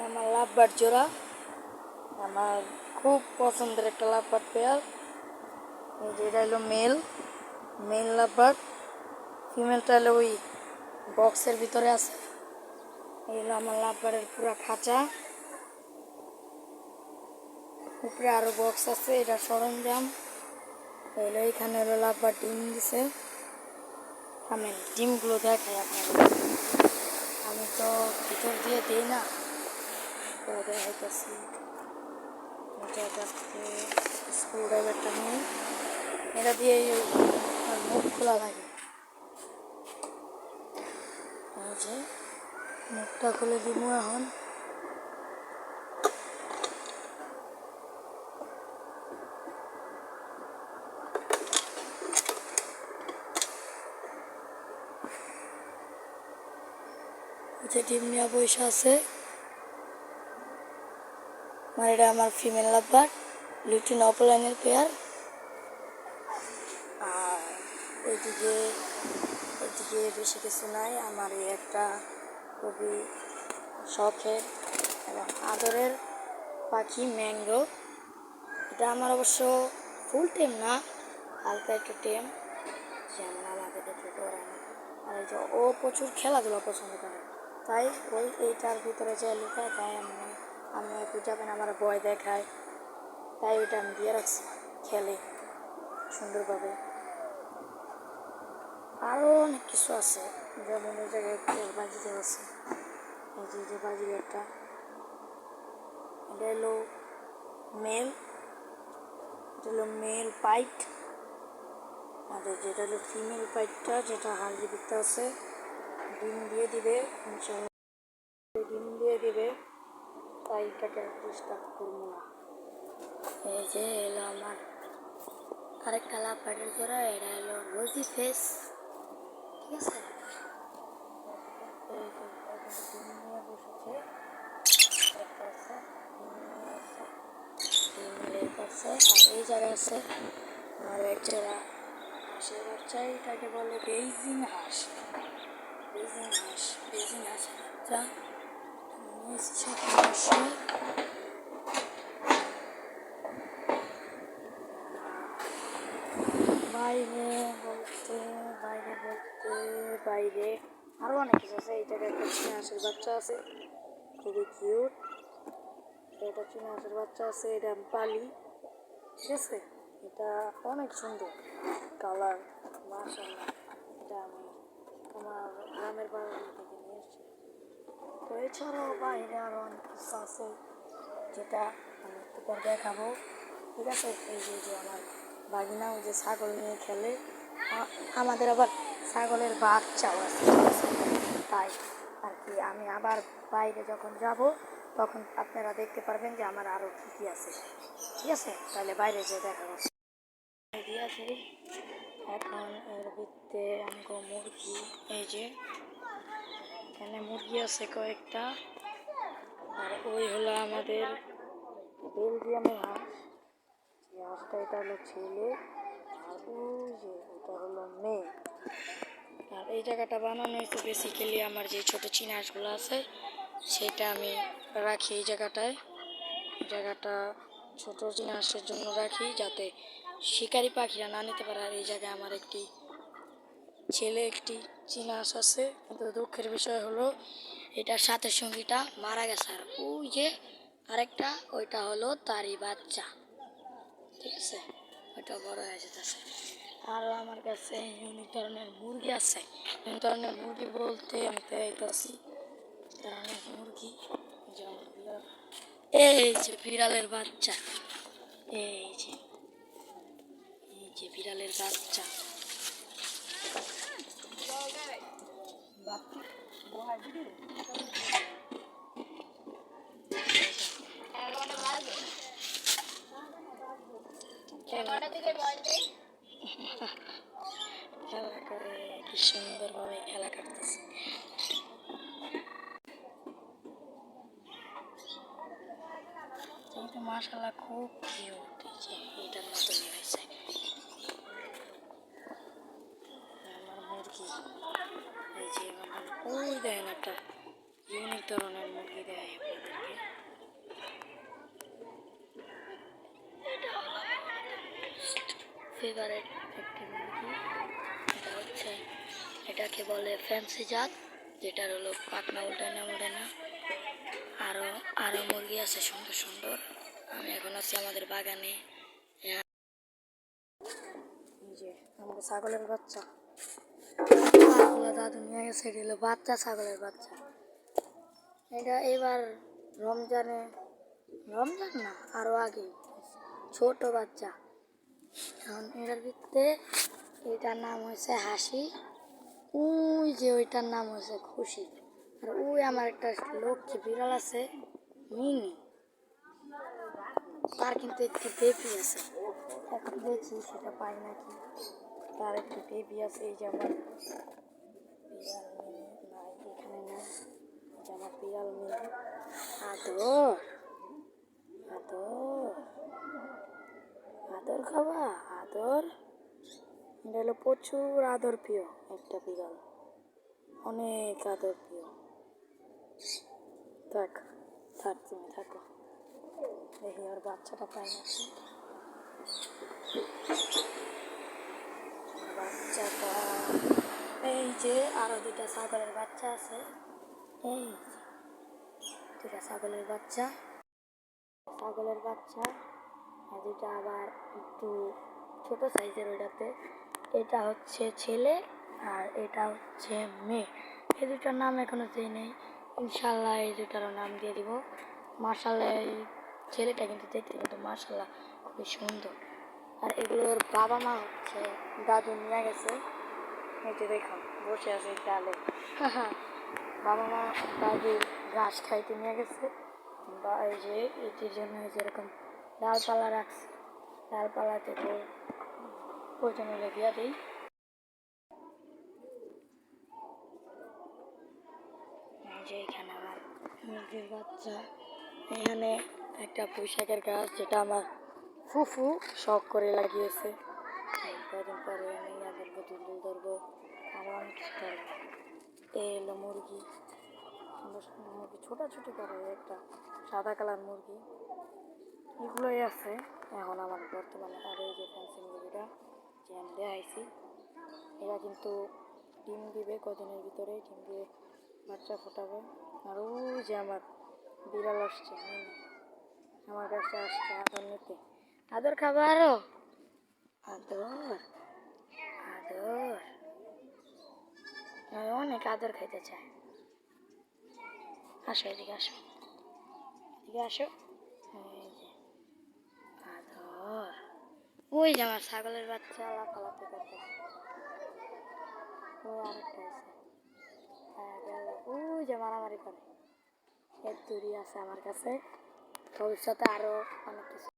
আমার লাভবার্ড জোড়া, আমার খুব পছন্দের একটা লাভবার্ড পেয়ার। এই যে এটা হলো মেল লাভবার্ড, ফিমেলটা হলো ওই বক্সের ভিতরে আছে। এই হলো আমার লাভবার্ডের পুরো খাঁচা, উপরে আরও বক্স আছে, এটা সরঞ্জাম। হলো এইখানে হলো লাভবার্ড ডিম দিছে। আমি ডিমগুলো দেখাই আপনাদের, আমি তো ভিতর দিয়ে দিই না, তো দেখাইতেছি। স্ক্রু ড্রাইভারটা নিয়ে এটা দিয়ে মুখ খোলা লাগে, এই যে মুখটা খুলে দিব এখন। ডিম নেওয়া পয়সা আছে। আমার এটা আমার ফিমেল লাভবার্ড, লুটিন অপলাইনের পেয়ার। আর এদিকে বেশি কিছু নাই। আমার এই একটা খুবই শখের এবং আদরের পাখি ম্যাঙ্গো। এটা আমার অবশ্য ফুল টেম না, হালকা একটু টেম, যেমন আমাদের একটু করায় না। আর এই যে ও প্রচুর খেলাধুলা পছন্দ করে, তাই এইটার ভিতরে যে লুকায়, তাই আমি একটু যাবেন আমার ভয় দেখায়, তাই ওইটা আমি দিয়ে রাখছি, খেলে সুন্দরভাবে। আরও অনেক কিছু আছে, যেমন ওই জায়গায় বাজিতে আছে, এই যে বাজিটা, এটা হলো মেল পাইট। আর যেটা হলো ফিমেল পাইটটা, যেটা হালদি দিতে আছে, ডিম দিয়ে দিবে ইনশাল্লাহ, ডিম দিয়ে দিবে, তাই এটাকে ডিস্টার্ব করবো না। এই যে এলো আমার আরেকটা লাভবার্ডের জোড়া, এটা হলো রোজি ফেস, ঠিক আছে। ডিম নিয়ে বসেছে, আর এই জায়গায় আছে আমার এক জোড়া হাঁসের বাচ্চা, এটাকে বলে বেইজিং হাঁসের বাচ্চা। বাইরে আরো অনেক কিছু আছে। এই জায়গায় একটা চীনা হাঁসের বাচ্চা আছে, খুবই কিউট। এটা চীনা হাঁসের বাচ্চা আছে, এটা আমি পালি, ঠিক আছে। এটা অনেক সুন্দর কালার, মাশাআল্লাহ। এটা আমি আমার গ্রামের বাড়ি থেকে নিয়ে এসেছি। তো এছাড়াও বাইরে আরও অনেক কিছু আছে, যেটা আমি একটু পর দেখাবো, ঠিক আছে। এই যে আমার বাগিনা ওই যে ছাগল নিয়ে খেলে, আমাদের আবার ছাগলের বাচ্চাও আছে, তাই আর কি আমি আবার বাইরে যখন যাব তখন আপনারা দেখতে পারবেন যে আমার আরও কী আছে, ঠিক আছে। তাহলে বাইরে যেয়ে দেখা যাচ্ছে। আছে এখন এর ভিতরে আমগো মুরগি, এই যে এখানে মুরগি আছে কয়েকটা। আর ওই হলো আমাদের বেলজিয়ামের হাঁস, যে হাঁসটা এটা হলো ছেলে, আর ওই যে ওটা হলো মেয়ে। আর এই জায়গাটা বানানো হয়েছে বেসিক্যালি আমার যে ছোটো চীনা হাঁসগুলো আছে সেটা আমি রাখি এই জায়গাটায়। জায়গাটা ছোটো চীনা হাঁসের জন্য রাখি, যাতে শিকারি পাখিরা না নিতে পারে। আর এই জায়গায় আমার একটি চীনা হাঁস আছে, কিন্তু দুঃখের বিষয় হলো এটার সাথে সঙ্গীটা মারা গেছে। আর ওই যে আরেকটা, ওইটা হলো তারই বাচ্চা, ঠিক আছে, ওইটা বড় হয়ে যেতেছে। আরও আমার কাছে ইউনিক ধরনের মুরগি আছে। ইউনিক ধরনের মুরগি বলতে আমি পেয়েছি ধরনের মুরগি, যেমন এই যে বিড়ালের বাচ্চা, এই যে বিড়ালের বাচ্চা, খেলা করে কি সুন্দরভাবে খেলা করতেছে। কিন্তু মাশাআল্লাহ খুব কিউট, এই যে এটার মতনই হয়েছে আমার মুরগি। এই যে ওই দেখেন একটা ইউনিক ধরনের মুরগি দেয় আপনাদেরকে। ফেভারিট একটি মুরগি। এটা হচ্ছে, এটাকে বলে ফ্যান্সি জাত, যেটার হলো পাখনা উল্টায় না। আরও আরও মুরগি আছে সুন্দর সুন্দর। আমি এখন আছি আমাদের বাগানে। এই যে আমাদের ছাগলের বাচ্চা, দাদু নিয়ে গেছে। এটা হলো বাচ্চা ছাগলের বাচ্চা। এটা এবার রমজানে, রমজান না আরও আগে ছোট বাচ্চা। এখন এটার ভিতরে এটার নাম হয়েছে হাসি, ওই যে ওইটার নাম হয়েছে খুশি, আর ওই আমার একটা লক্ষ্মী বিড়াল আছে মিনি, তার কিন্তু একটি বেবি আছে। এখন দেখি সেটা পাই নাকি। তার একটি বেবি আছে। এই যে আমার বিড়াল মিনি, নাই এখানে নাই। যে আমার বিড়াল মিনি আদর, আদর আদর খাওয়া আদর। এটা হলো প্রচুর আদর প্রিয় একটা বিড়াল, অনেক আদর প্রিয়। থাক থাক, তুমি থাকো। দেখি আর বাচ্চাটা পাই নাকি। বাচ্চাটা এই যে, আরো দুটা ছাগলের বাচ্চা আছে। এই দুটা ছাগলের বাচ্চা, ছাগলের বাচ্চা। আর দুটা আবার একটু ছোট সাইজের ওইটাতে। এটা হচ্ছে ছেলে আর এটা হচ্ছে মেয়ে। এই দুটার নাম এখনো দিই নেই, ইনশাল্লাহ এই দুটারও নাম দিয়ে দিব। মাশাল্লাহ এই ছেলেটা কিন্তু দেখতে কিন্তু মাশাল্লাহ খুবই সুন্দর। আর এগুলোর বাবা মা হচ্ছে দাদু নিয়ে গেছে। এই যে দেখুন বসে আছে ডালে। বাবা মা দাদু ঘাস খাইতে নিয়ে গেছে, বা এই যে এটির জন্য যেরকম ডালপালা রাখছে, ডালপালাতে তো প্রয়োজন হলে দিয়া দিই। যে এখানে আমার মুরগির বাচ্চা, এখানে একটা পুঁইশাকের গাছ যেটা আমার ফুফু শখ করে লাগিয়েছে। কদিন পরে আমি ধরবো, দুল ধরবো, আরও অনেক কিছু ধরবো। এই এলো মুরগি, সুন্দর সুন্দর মুরগি, ছোটাছুটি করে একটা সাদা কালার মুরগি। এগুলোই আছে এখন আমার বর্তমানে। আর এই যে ফ্যান্সি মুরগিটা যে আমি দেখাইছি, এরা কিন্তু ডিম দিবে কদিনের ভিতরে, ডিম দিয়ে বাচ্চা ফোটাবে। আর ওই যে আমার বিড়াল আসছে, আমার কাছে আসছে আদর নিতে। আদর খাবো আরো, আদর আদর, অনেক আদর খাইতে চায়। আসো এদিকে, আসো এদিকে আসো। এই যে আদর। ওই যে আমার ছাগলের বাচ্চা লাফালাফি করতে। ওই আরেকটা আছে, ওই যে মারামারি করে। এর দূরই আছে আমার কাছে। ভবিষ্যতে আরো অনেক কিছু।